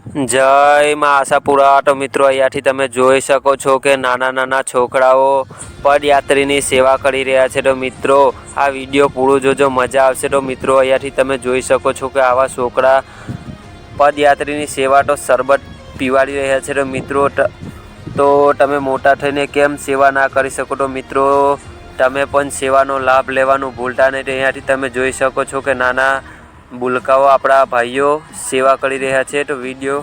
જય માં આશાપુરા। તો મિત્રો અહીંયાથી તમે જોઈ શકો છો કે નાના નાના છોકરાઓ પદયાત્રીની સેવા કરી રહ્યા છે। તો મિત્રો આ વિડીયો પૂરો જોજો, મજા આવશે। તો મિત્રો અહીંયાથી તમે જોઈ શકો છો કે આવા છોકરા પદયાત્રીની સેવા તો શરબત પીવાડી રહ્યા છે। તો મિત્રો તો તમે મોટા થઈને કેમ સેવા ના કરી શકો? તો મિત્રો તમે પણ સેવાનો લાભ લેવાનું ભૂલતા નહીં। અહીંયાથી તમે જોઈ શકો છો કે નાના બુલકાઓ આપણા ભાઈઓ સેવા કરી રહ્યા છે। તો વિડીયો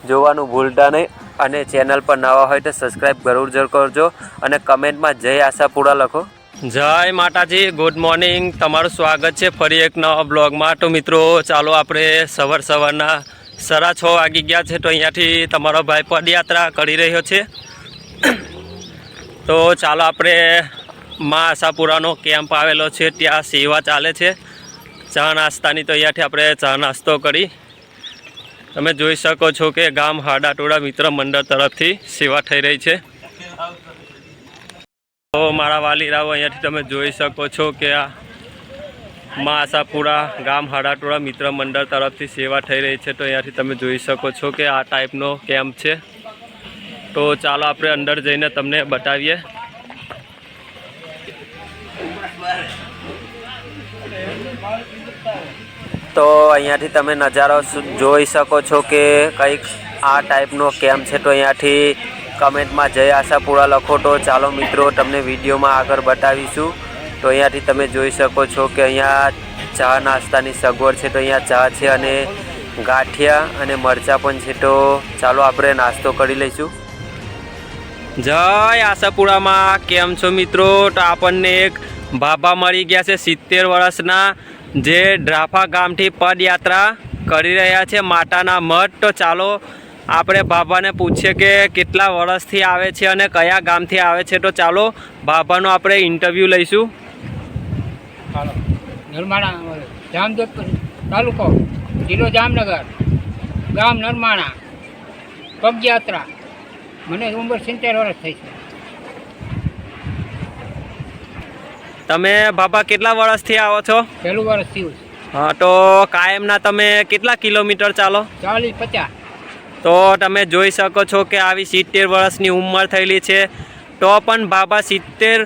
જોવાનું ભૂલતા નહીં અને ચેનલ પર નવા હોય તો સબસ્ક્રાઈબ જરૂર કરજો અને કમેન્ટમાં જય આશાપુરા લખો। જય માતાજી, ગુડ મોર્નિંગ, તમારું સ્વાગત છે ફરી એક નવા બ્લોગમાં। તો મિત્રો ચાલો આપણે સવારના 6:30 વાગી ગયા છે। તો અહીંયાથી તમારો ભાઈ પદયાત્રા કરી રહ્યો છે। તો ચાલો આપણે માં આશાપુરાનો કેમ્પ આવેલો છે, ત્યાં સેવા ચાલે છે ચા નાસ્તાની। તો અહીંયાથી આપણે ચા નાસ્તો કરી તમે જોઈ શકો છો કે ગામ હાડાટોળા મિત્ર મંડળ તરફથી સેવા થઈ રહી છે। તો મારા વાલીરાઓ અહીંયાથી તમે જોઈ શકો છો કે આ માં આશાપુરા ગામ હાડાટોળા મિત્ર મંડળ તરફથી સેવા થઈ રહી છે। તો અહીંયાથી તમે જોઈ શકો છો કે આ ટાઈપનો કેમ્પ છે। તો ચાલો આપણે અંદર જઈને તમને બતાવીએ। તો અહીંયાથી તમે નજારો જોઈ શકો છો કે કંઈક આ ટાઈપનો કેમ્પ છે। તો અહીંયાથી કમેન્ટમાં જય આશાપુરા લખો। તો ચાલો મિત્રો તમને વિડીયોમાં આગળ બતાવીશું। તો અહીંયાથી તમે જોઈ શકો છો કે અહીંયા ચા નાસ્તાની સગવડ છે। તો અહીંયા ચા છે અને ગાંઠિયા અને મરચાં પણ છે। તો ચાલો આપણે નાસ્તો કરી લઈશું। જય આશાપુરામાં કેમ છો મિત્રો? તો આપણને એક બાબા મળી ગયા છે 70 વર્ષના, જે ડ્રાફા ગામથી પદયાત્રા કરી રહ્યા છે માતાના મઠ। તો ચાલો આપણે બાબાને પૂછીએ કે કેટલા વર્ષથી આવે છે અને કયા ગામથી આવે છે। તો ચાલો બાબાનો આપણે ઇન્ટરવ્યૂ લઈશું। નરમાણા, જામજોધપુર તાલુકો, જિલ્લો જામનગર, ગામ નરમાણા, પગયાત્રા। મને ઉંમર 70 વર્ષ થઈ છે। તમે બાબા કેટલા વર્ષથી આવો છો? પહેલું વર્ષ થયું છે। હા, તો કાયમના તમે કેટલા કિલોમીટર ચાલો? 40-50। તો તમે જોઈ શકો છો કે આવી 70 વર્ષની ઉંમર થયેલી છે, તો પણ બાબા 70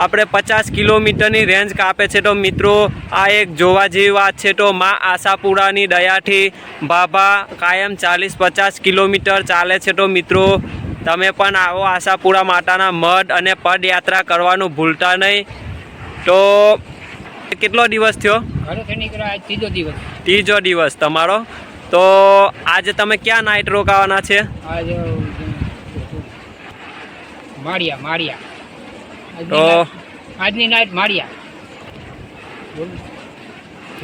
આપણે 50 કિલોમીટરની રેન્જ કાપે છે। તો મિત્રો આ એક જોવા જેવી વાત છે। તો માં આશાપુરાની દયાથી બાબા કાયમ 40-50 કિલોમીટર ચાલે છે। તો મિત્રો તમે પણ આવો આશાપુરા માતાના મઠ અને પદયાત્રા કરવાનું ભૂલતા નહીં। તો કેટલો દિવસ થયો? ઘરેથી નીકળ્યા આજ ત્રીજો દિવસ તમારો। તો આજે તમે ક્યાં નાઇટ રોકાવાના છે? આજ માળિયા। તો આજની નાઇટ માળિયા।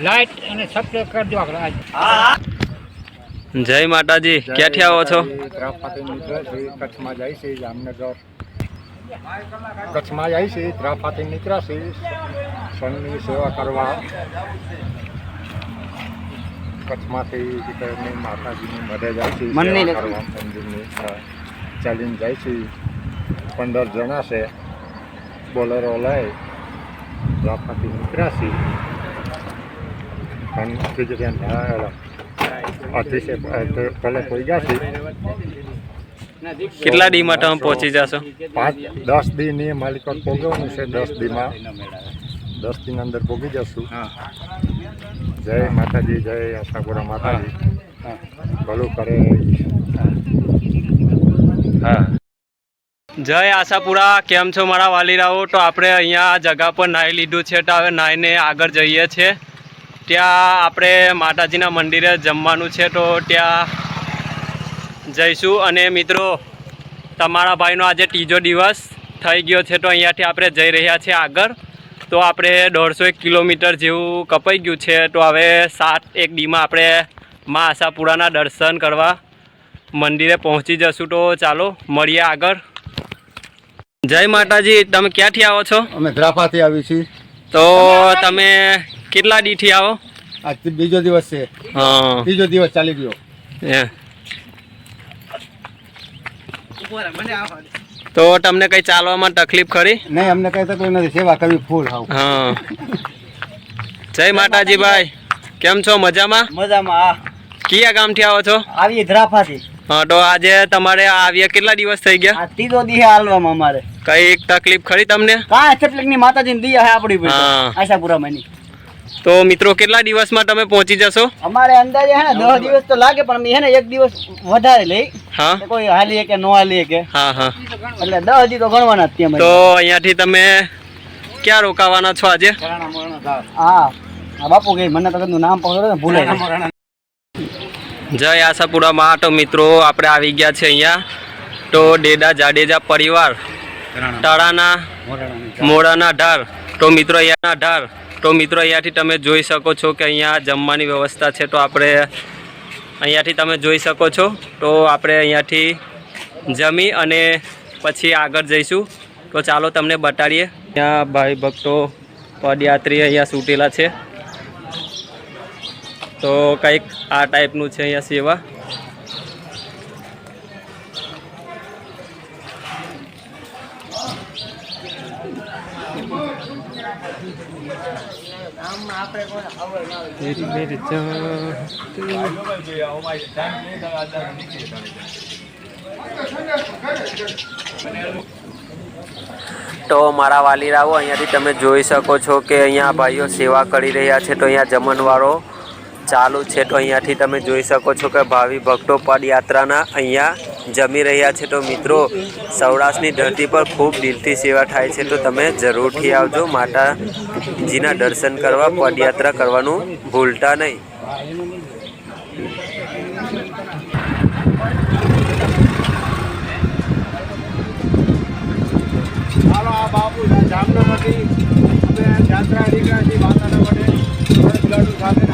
લાઇટ અને સબસ્ક્રાઇબ કરજો આજ। જય માતાજી, ક્યાંથી આવો છો? કચ્છમાં જાય છે, જામનગર કચ્છમાં જાય છે, ત્રાફાથી નીકળ્યા છે સનની સેવા કરવા। કચ્છમાંથી માતાજીની મઢે જાય છે, સેવા કરવા મંદિરની ચાલીને જાય છે। 15 જણા છે, બોલેરો લઈ ત્રાફાથી નીકળ્યા છે। ભલે કોઈ ગયા છે। કેટલા દીમાં તમે પહોંચી જશો? 5-10 દીની માલિકોટ પહોંચવાનું છે। 10 દીમાં 10 દીની અંદર પહોંચી જશું। જય માતાજી, જય આશાપુરા માતાજી, ભલું કરે। હા, જય આશાપુરા, કેમ છો મારા વાલીરાઓ? તો આપણે અહીંયા જગા પર નાહી લીધું છે। તો હવે નાહીને આગળ જઈએ છીએ। ત્યાં આપણે માતાજીના મંદિરે જમવાનું છે, તો ત્યાં જઈશું। અને મિત્રો તમારા ભાઈનો આજે ત્રીજો દિવસ થઈ ગયો છે। તો અહીંયાથી આપણે જઈ રહ્યા છીએ આગળ। તો આપણે 150 કિલોમીટર જેવું કપાઈ ગયું છે। તો હવે 7-1 દીમાં આપણે માં આશાપુરાના દર્શન કરવા મંદિરે પહોંચી જશું। તો ચાલો મળીએ આગળ। જય માતાજી, તમે ક્યાંથી આવો છો? અમે ત્રાફાથી આવી છીએ। તો તમે કેટલા દીથી આવો? આજ બીજો દિવસ છે। હા, ત્રીજો દિવસ ચાલી ગયો। તો તમને કઈ ચાલવામાં તકલીફ ખરી? નહીં, અમને કઈ તકલીફ નથી, સેવા કરવી ફૂલ। હા, જય માતાજી ભાઈ, કેમ છો? મજામાં? મજામાં। કયા ગામથી આવો છો? આવીએ ધ્રાફાથી. હા, તો આજે તમારે આવ્યા કેટલા દિવસ થઈ ગયા? આ ત્રીજો દી હાલવામાં અમારે. કઈ તકલીફ ખરી તમને? કાંઈ તકલીફની માતાજીની દયા હે આપણી પર હા. આશાપુરામાંની. તો મિત્રો કેટલા દિવસમાં તમે પહોંચી જશો? અમારે અંદાજે હે ને 10 દિવસ તો લાગે, પણ અમે હે ને 1 દિવસ વધારે લઈ. હા કે કોઈ હાલીએ કે નો હાલીએ કે, હા હા. એટલે 10 દી તો ગણવાના જ ત્યાં. તો અહીંયાથી તમે ક્યાં રોકાવાના છો આજે? હા બાપુ કે મને તો કદનું નામ પકડો ને ભૂલે જાય. જય આશાપુરામાં. તો મિત્રો આપણે આવી ગયા છે અહીંયા. તો ડેડા જાડેજા પરિવાર તળાના મોડાના ઢાર. તો મિત્રો અહીંયાના ઢાર. તો મિત્રો અહીંયાથી તમે જોઈ શકો છો કે અહીંયા જમવાની વ્યવસ્થા છે. તો આપણે અહીંયાથી તમે જોઈ શકો છો. તો આપણે અહીંયાથી જમી અને પછી આગળ જઈશું. તો ચાલો તમને બતાડીએ. અહીંયા ભાઈ ભક્તો પદયાત્રી અહીંયા સૂટેલા છે. તો કંઈક આ ટાઈપનું છે અહીંયા સેવા. તો મારા વાલીરાઓ અહીંયાથી તમે જોઈ શકો છો કે અહીંયા ભાઈઓ સેવા કરી રહ્યા છે. તો અહીંયા જમણવારો ચાલુ છે. તો અહીંયાથી તમે જોઈ શકો છો કે ભાવિ ભક્તો પદયાત્રાના અહીંયા જમી રહ્યા છે. તો મિત્રો સૌરાષ્ટ્રની ધરતી પર ખૂબ દિલથી સેવા થાય છે. તો તમે જરૂરથી આવજો. માતાજીના દર્શન કરવા પદયાત્રા કરવાનું ભૂલતા નહીં. બાપુ જામનગરથી અમે યાત્રા નીકળ્યા છીએ માતાના વડે લાડુ સાથે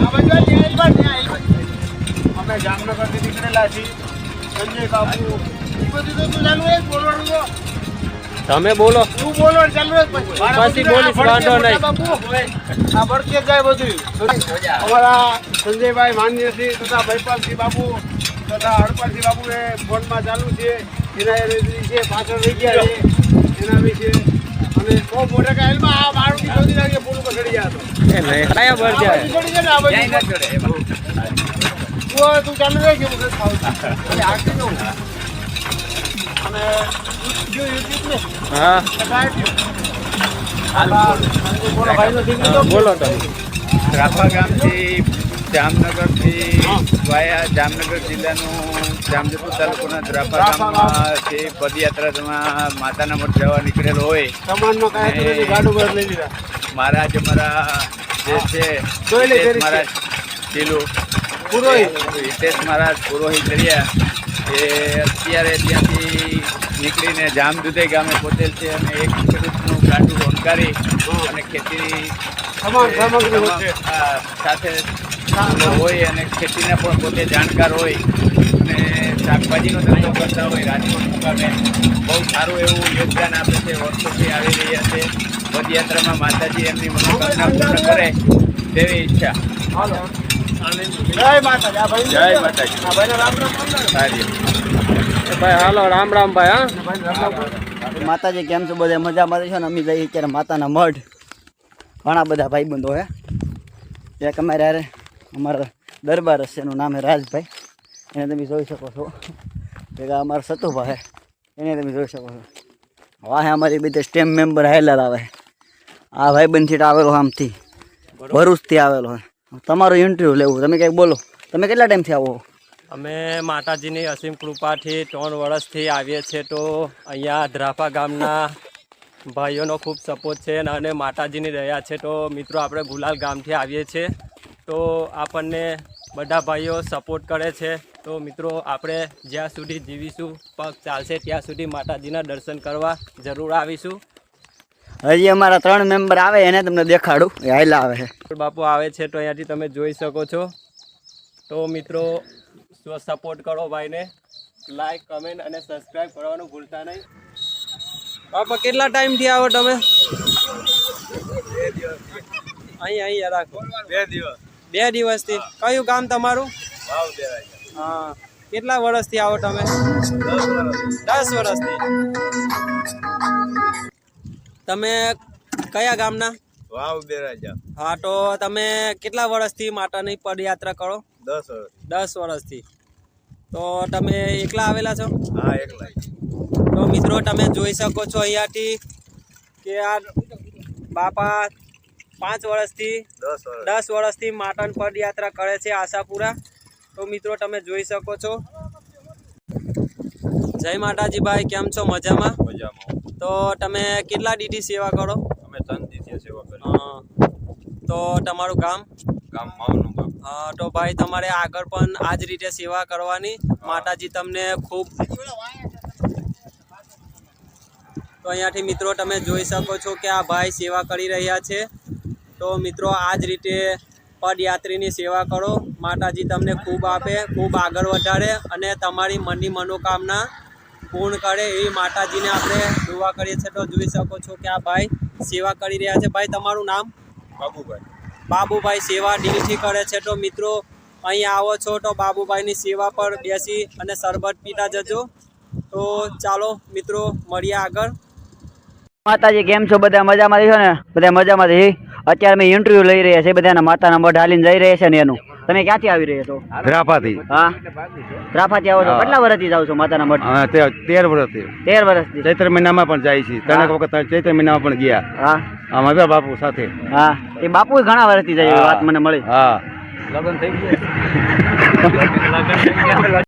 અમે જામનગરથી નીકળેલા છીએ. સંજય બાપુ તમે બોલો. તું બોલો ચાલુ પછી બોલીશ, વાંધો નહીં. આ ભડકે જાય બધું. અમારા સંજયભાઈ માન્યસિંહ તથા ભયપાલસિંહ બાપુ તથા હરપાલસિંહ બાપુ એ ફોનમાં ચાલુ છે. એના છે પાછળ રહી ગયા છે એના વિશે. અને બહુ મોટા કાયલમાં આ મારું શોધી લાગે પૂરું પર ચડી ગયા તું ચાલુ રહે છે અને હા બોલો તમે. રાફા ગામથી જામનગરથી વાયા જામનગર જિલ્લાનું જામજોધપુર તાલુકાના રાફા ગામમાંથી પદયાત્રામાં માતાના મઠ જવા નીકળેલો હોય. સમાનમાં કાંઈ ગાડું ઘર લઈ લીધા. મહારાજ અમારા જે છે મહારાજ પેલું પુરોહિત હિતેશ મહારાજ પુરોહિત રહ્યા એ અત્યારે ત્યાંથી નીકળીને જામદુધઈ ગામે પહોંચેલ છે. અને એક ખેડૂતનું ગાડું ઓનકારી અને ખેતી સમાન સામગ્રી હોય સાથે હોય અને ખેતીના પણ પોતે જાણકાર હોય અને શાકભાજીનો ધંધો કરતા હોય. રાજકોટ મુકામે બહુ સારું એવું યોગદાન આપે છે. વર્ષોથી આવી રહ્યા છે. પદયાત્રામાં માતાજી એમની મનોકામના પૂર્ણ કરે તેવી ઈચ્છા. જય માતાજી. આ ભાઈ જય માતાજી. આ ભાઈને રામ રામ સારી ભાઈ હાલો રામ રામ ભાઈ. હા માતાજી કેમ છો? બધા મજામાં છે ને? અમે જઈએ અત્યારે માતાના મઢ. ઘણા બધા ભાઈબંધો હે. એક અમારે યારે અમારા દરબાર છે, એનું નામ છે રાજભાઈ. એને તમે જોઈ શકો છો. ભેગા અમારા સતુભા હે, એને તમે જોઈ શકો છો. વાહે અમારી બધી સ્ટેમ મેમ્બર હાઈલાર આવે. આ ભાઈબંધથી આવેલો આમથી ભરૂચથી આવેલો હે. તમારું ઇન્ટરવ્યૂ લેવું. તમે કંઈક બોલો. તમે કેટલા ટાઈમથી આવો? અમે માતાજીની અસીમ કૃપાથી 3 વર્ષથી આવીએ છીએ. તો અહીંયા ધ્રાફા ગામના ભાઈઓનો ખૂબ સપોર્ટ છે અને માતાજીની દયા છે. તો મિત્રો આપણે ગુલાલ ગામથી આવીએ છીએ. તો આપણને બધા ભાઈઓ સપોર્ટ કરે છે. તો મિત્રો આપણે જ્યાં સુધી જીવીશું, પગ ચાલશે ત્યાં સુધી માતાજીના દર્શન કરવા જરૂર આવીશું. હજી અમારા 3 મેમ્બર આવે, એને તમને દેખાડું. એ હાઈલા આવે છે. બાપુ આવે છે તો અહીંયાથી તમે જોઈ શકો છો. તો મિત્રો સપોર્ટ કરો ભાઈને. લાઈક, કમેન્ટ અને સબસ્ક્રાઈબ કરવાનું ભૂલતા નહીં. બાપા કેટલા ટાઈમથી આવો તમે? 2 દિવસ. અહીંયા રાખો. 2 દિવસ. 2 દિવસથી. કયું ગામ તમારું? હા. કેટલા વર્ષથી આવો તમે? 10 વર્ષથી. તમે કયા ગામના? વાવ બેરાજા. હા, તો તમે કેટલા વર્ષથી માતાની પદયાત્રા કરો? 10 વર્ષથી. તો તમે એકલા આવેલા છો? હા, એકલા. તો મિત્રો તમે જોઈ શકો છો અહીંયાથી કે આ બાપા 5 વર્ષથી 10 વર્ષથી માતાની પદયાત્રા કરે છે આશાપુરા. તો મિત્રો તમે જોઈ શકો છો. જય માતાજી ભાઈ, કેમ છો? મજામાં? તો તમે કેટલા દીથી સેવા કરો? અમે 3 દિવસીય સેવા કરી. તો તમારું ગામ? ગામ માવનું ગામ. તો ભાઈ તમારે આગળ પણ આ જ રીતે સેવા કરવાની. માતાજી તમને ખૂબ. તો અહીંયાથી મિત્રો તમે જોઈ શકો છો કે આ ભાઈ સેવા કરી રહ્યા છે. તો મિત્રો આ જ રીતે પદયાત્રીની સેવા કરો. માતાજી તમને ખૂબ આપે, ખૂબ આગળ વધારે અને તમારી મનની મનોકામના પૂર્ણ કરે એવી માતાજીને આપણે દુઆ કરીએ છીએ. તો જોઈ શકો છો કે આ ભાઈ સેવા કરી રહ્યા છે. ભાઈ તમારું નામ? બાબુભાઈ. બાબુભાઈ સેવા દિલથી કરે છે. તો મિત્રો અહીં આવો છો તો બાબુભાઈની સેવા પર બેસી અને શરબત પીતા જજો. તો ચાલો મિત્રો મળીએ આગળ. માતાજી કેમ છો? બધા મજામાં છો ને? બધા મજામાં છે. અત્યારે મેં ઇન્ટરવ્યુ લઈ રહ્યા છે બધાના માતાના મઢ હાલીને જઈ રહ્યા છે ને એનું. તમે ક્યાંથી આવી રહ્યા છો? રાપાથી. હા, રાફાથી આવો છો? કેટલા વર્ષથી જાવ છો માતાના મઢ? 13 વર્ષથી. 13 વર્ષથી. ચૈત્ર મહિનામાં પણ જાય છે. ત્રણેક વખત ચૈત્ર મહિનામાં પણ ગયા. હા આમાં બાપુ સાથે. હા, એ બાપુ ઘણા વર્ષથી જાય એવી વાત મને મળી. હા. લગ્ન થઈ ગયા.